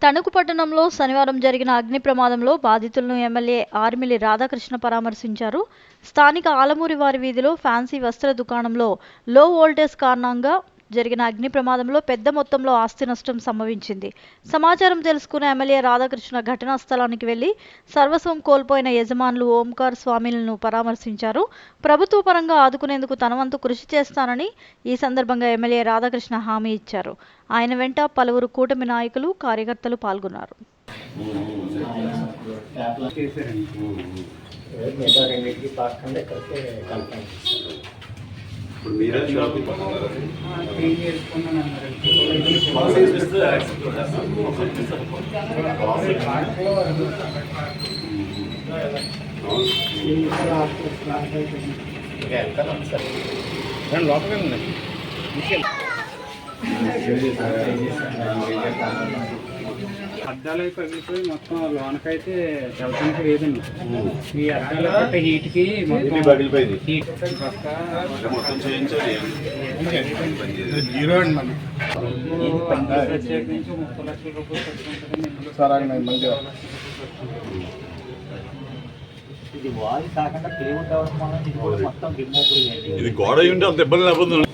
తణుకు పట్టణంలో శనివారం జరిగిన అగ్ని ప్రమాదంలో బాధితులను ఎమ్మెల్యే ఆర్మిల్లి రాధాకృష్ణ పరామర్శించారు. స్థానిక ఆలమూరి వారి వీధిలో ఫ్యాన్సీ వస్త్ర దుకాణంలో లో వోల్టేజ్ కారణంగా జరిగిన అగ్ని ప్రమాదంలో పెద్ద మొత్తంలో ఆస్తి నష్టం సంభవించింది. సమాచారం తెలుసుకున్న ఎమ్మెల్యే రాధాకృష్ణ ఘటనా స్థలానికి వెళ్లి సర్వస్వం కోల్పోయిన యజమానులు ఓంకార్ స్వామిలను పరామర్శించారు. ప్రభుత్వ పరంగా ఆదుకునేందుకు తన వంతు కృషి చేస్తానని ఈ సందర్భంగా ఎమ్మెల్యే రాధాకృష్ణ హామీ ఇచ్చారు. ఆయన వెంట పలువురు కూటమి నాయకులు, కార్యకర్తలు పాల్గొన్నారు. అద్దాలు పగిలిపోయి మొత్తం లోనకైతే వెళ్ళడానికి లేదండి. ఈ అద్దాలు పట్టే హీట్కి మొత్తం పగిలిపోయింది. ప్రత్యేక నుంచి 30 లక్షల రూపాయలు ఇది వారి కాకుండా పేమెంట్ అవ్వడం వల్ల ఇది కూడా మొత్తం రిమూవ్ ఇది గోడ ఉంటే అంత ఇబ్బంది లేకపోతుంది.